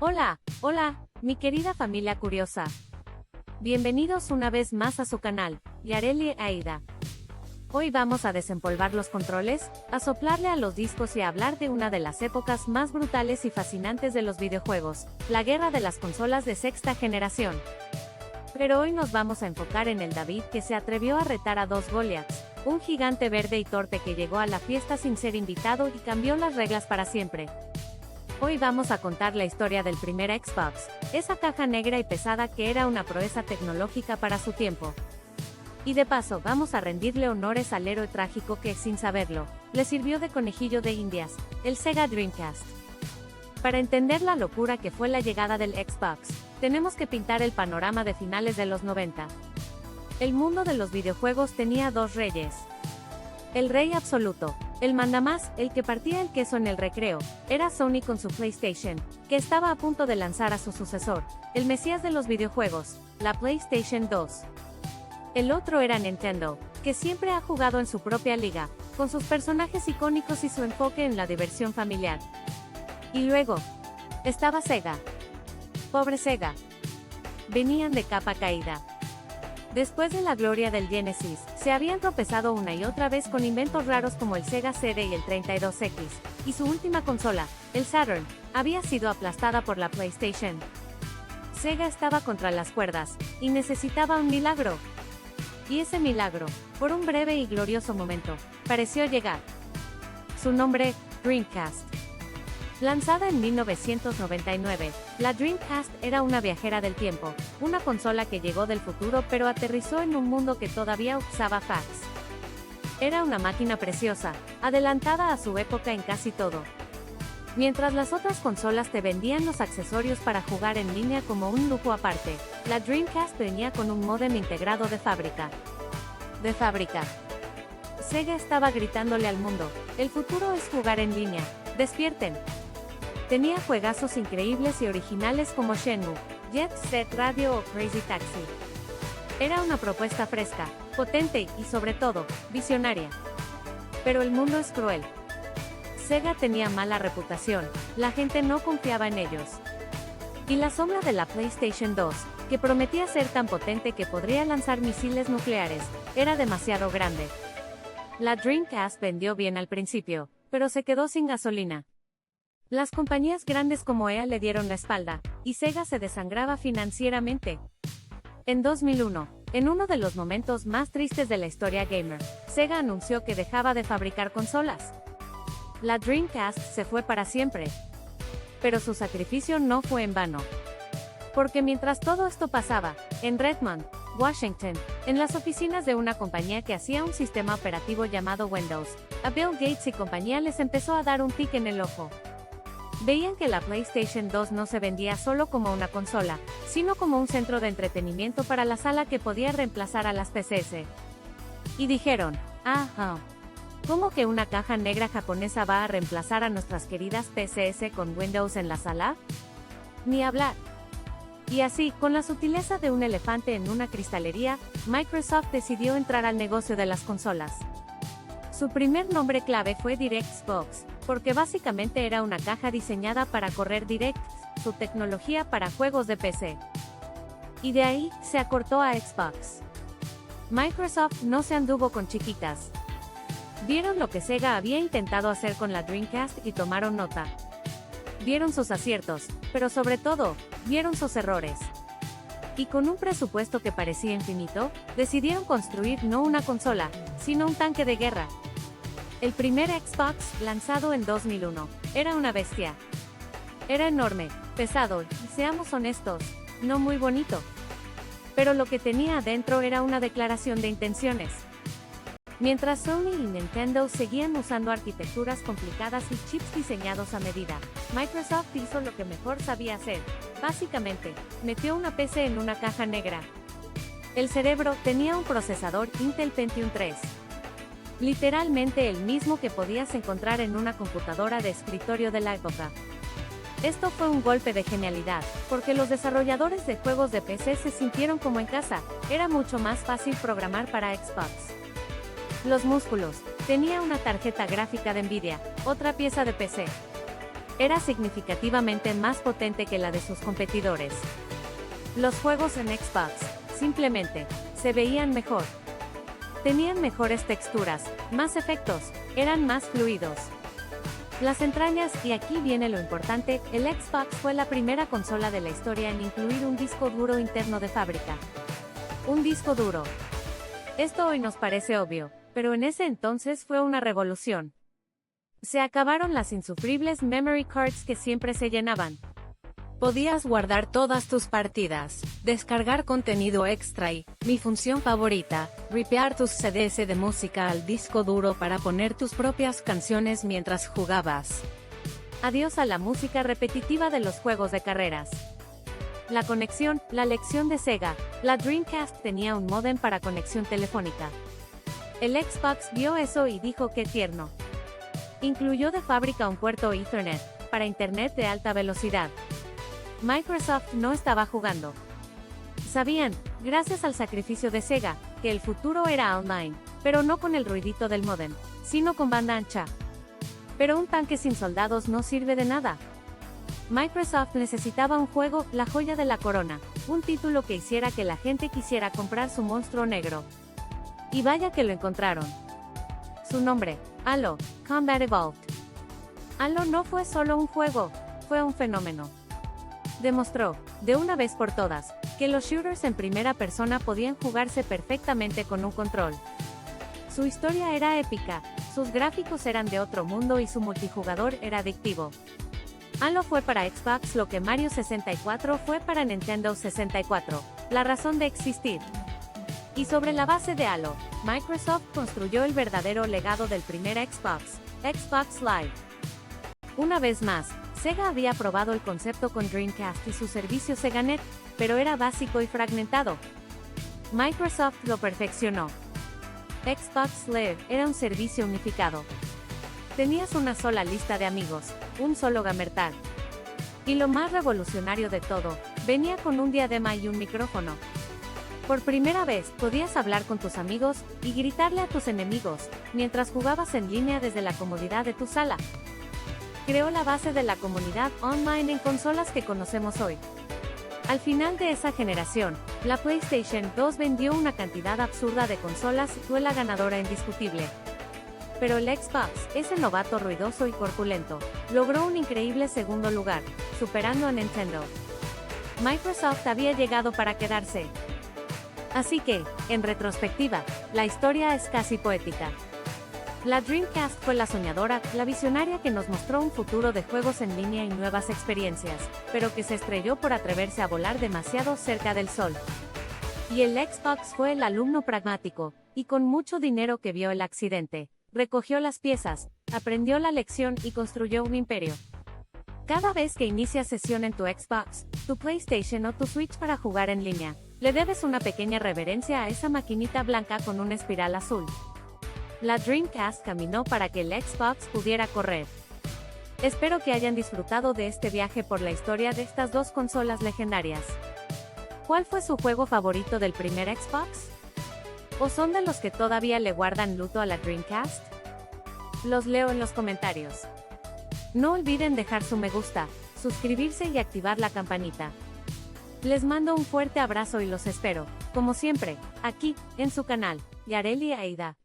Hola, hola, mi querida familia curiosa. Bienvenidos una vez más a su canal, Yareli e Aida. Hoy vamos a desempolvar los controles, a soplarle a los discos y a hablar de una de las épocas más brutales y fascinantes de los videojuegos, la guerra de las consolas de sexta generación. Pero hoy nos vamos a enfocar en el David que se atrevió a retar a dos Goliaths, un gigante verde y torpe que llegó a la fiesta sin ser invitado y cambió las reglas para siempre. Hoy vamos a contar la historia del primer Xbox, esa caja negra y pesada que era una proeza tecnológica para su tiempo. Y de paso vamos a rendirle honores al héroe trágico que, sin saberlo, le sirvió de conejillo de indias, el Sega Dreamcast. Para entender la locura que fue la llegada del Xbox, tenemos que pintar el panorama de finales de los 90. El mundo de los videojuegos tenía dos reyes. El rey absoluto, el mandamás, el que partía el queso en el recreo, era Sony con su PlayStation, que estaba a punto de lanzar a su sucesor, el mesías de los videojuegos, la PlayStation 2. El otro era Nintendo, que siempre ha jugado en su propia liga, con sus personajes icónicos y su enfoque en la diversión familiar. Y luego, estaba Sega. Pobre Sega. Venían de capa caída. Después de la gloria del Genesis, se habían tropezado una y otra vez con inventos raros como el Sega CD y el 32X, y su última consola, el Saturn, había sido aplastada por la PlayStation. Sega estaba contra las cuerdas, y necesitaba un milagro. Y ese milagro, por un breve y glorioso momento, pareció llegar. Su nombre, Dreamcast. Lanzada en 1999, la Dreamcast era una viajera del tiempo, una consola que llegó del futuro pero aterrizó en un mundo que todavía usaba fax. Era una máquina preciosa, adelantada a su época en casi todo. Mientras las otras consolas te vendían los accesorios para jugar en línea como un lujo aparte, la Dreamcast venía con un módem integrado de fábrica. De fábrica. Sega estaba gritándole al mundo, el futuro es jugar en línea, despierten. Tenía juegazos increíbles y originales como Shenmue, Jet Set Radio o Crazy Taxi. Era una propuesta fresca, potente y sobre todo, visionaria. Pero el mundo es cruel. Sega tenía mala reputación, la gente no confiaba en ellos. Y la sombra de la PlayStation 2, que prometía ser tan potente que podría lanzar misiles nucleares, era demasiado grande. La Dreamcast vendió bien al principio, pero se quedó sin gasolina. Las compañías grandes como EA le dieron la espalda, y Sega se desangraba financieramente. En 2001, en uno de los momentos más tristes de la historia gamer, Sega anunció que dejaba de fabricar consolas. La Dreamcast se fue para siempre. Pero su sacrificio no fue en vano. Porque mientras todo esto pasaba, en Redmond, Washington, en las oficinas de una compañía que hacía un sistema operativo llamado Windows, a Bill Gates y compañía les empezó a dar un tic en el ojo. Veían que la PlayStation 2 no se vendía solo como una consola, sino como un centro de entretenimiento para la sala que podía reemplazar a las PCs. Y dijeron, ¿cómo que una caja negra japonesa va a reemplazar a nuestras queridas PCs con Windows en la sala? Ni hablar. Y así, con la sutileza de un elefante en una cristalería, Microsoft decidió entrar al negocio de las consolas. Su primer nombre clave fue DirectXbox, porque básicamente era una caja diseñada para correr DirectX, su tecnología para juegos de PC. Y de ahí, se acortó a Xbox. Microsoft no se anduvo con chiquitas. Vieron lo que Sega había intentado hacer con la Dreamcast y tomaron nota. Vieron sus aciertos, pero sobre todo, vieron sus errores. Y con un presupuesto que parecía infinito, decidieron construir no una consola, sino un tanque de guerra. El primer Xbox, lanzado en 2001, era una bestia. Era enorme, pesado y, seamos honestos, no muy bonito. Pero lo que tenía adentro era una declaración de intenciones. Mientras Sony y Nintendo seguían usando arquitecturas complicadas y chips diseñados a medida, Microsoft hizo lo que mejor sabía hacer. Básicamente, metió una PC en una caja negra. El cerebro tenía un procesador Intel Pentium 3. Literalmente el mismo que podías encontrar en una computadora de escritorio de la época. Esto fue un golpe de genialidad, porque los desarrolladores de juegos de PC se sintieron como en casa, era mucho más fácil programar para Xbox. Los músculos, tenía una tarjeta gráfica de Nvidia, otra pieza de PC. era significativamente más potente que la de sus competidores. Los juegos en Xbox, simplemente, se veían mejor. Tenían mejores texturas, más efectos, eran más fluidos. Las entrañas, y aquí viene lo importante, el Xbox fue la primera consola de la historia en incluir un disco duro interno de fábrica. Un disco duro. Esto hoy nos parece obvio, pero en ese entonces fue una revolución. Se acabaron las insufribles memory cards que siempre se llenaban. Podías guardar todas tus partidas, descargar contenido extra y, mi función favorita, ripear tus CDs de música al disco duro para poner tus propias canciones mientras jugabas. Adiós a la música repetitiva de los juegos de carreras. La conexión, la lección de Sega, la Dreamcast tenía un módem para conexión telefónica. El Xbox vio eso y dijo qué tierno. Incluyó de fábrica un puerto Ethernet, para internet de alta velocidad. Microsoft no estaba jugando. Sabían, gracias al sacrificio de Sega, que el futuro era online, pero no con el ruidito del módem, sino con banda ancha. Pero un tanque sin soldados no sirve de nada. Microsoft necesitaba un juego, la joya de la corona, un título que hiciera que la gente quisiera comprar su monstruo negro. Y vaya que lo encontraron. Su nombre, Halo, Combat Evolved. Halo no fue solo un juego, fue un fenómeno. Demostró, de una vez por todas, que los shooters en primera persona podían jugarse perfectamente con un control. Su historia era épica, sus gráficos eran de otro mundo y su multijugador era adictivo. Halo fue para Xbox lo que Mario 64 fue para Nintendo 64, la razón de existir. Y sobre la base de Halo, Microsoft construyó el verdadero legado del primer Xbox, Xbox Live. Una vez más, Sega había probado el concepto con Dreamcast y su servicio SegaNet, pero era básico y fragmentado. Microsoft lo perfeccionó. Xbox Live era un servicio unificado. Tenías una sola lista de amigos, un solo gamertag. Y lo más revolucionario de todo, venía con un diadema y un micrófono. Por primera vez, podías hablar con tus amigos y gritarle a tus enemigos, mientras jugabas en línea desde la comodidad de tu sala. Creó la base de la comunidad online en consolas que conocemos hoy. Al final de esa generación, la PlayStation 2 vendió una cantidad absurda de consolas y fue la ganadora indiscutible. Pero el Xbox, ese novato ruidoso y corpulento, logró un increíble segundo lugar, superando a Nintendo. Microsoft había llegado para quedarse. Así que, en retrospectiva, la historia es casi poética. La Dreamcast fue la soñadora, la visionaria que nos mostró un futuro de juegos en línea y nuevas experiencias, pero que se estrelló por atreverse a volar demasiado cerca del sol. Y el Xbox fue el alumno pragmático, y con mucho dinero que vio el accidente, recogió las piezas, aprendió la lección y construyó un imperio. Cada vez que inicias sesión en tu Xbox, tu PlayStation o tu Switch para jugar en línea, le debes una pequeña reverencia a esa maquinita blanca con una espiral azul. La Dreamcast caminó para que el Xbox pudiera correr. Espero que hayan disfrutado de este viaje por la historia de estas dos consolas legendarias. ¿Cuál fue su juego favorito del primer Xbox? ¿O son de los que todavía le guardan luto a la Dreamcast? Los leo en los comentarios. No olviden dejar su me gusta, suscribirse y activar la campanita. Les mando un fuerte abrazo y los espero, como siempre, aquí, en su canal, Yareli Aida.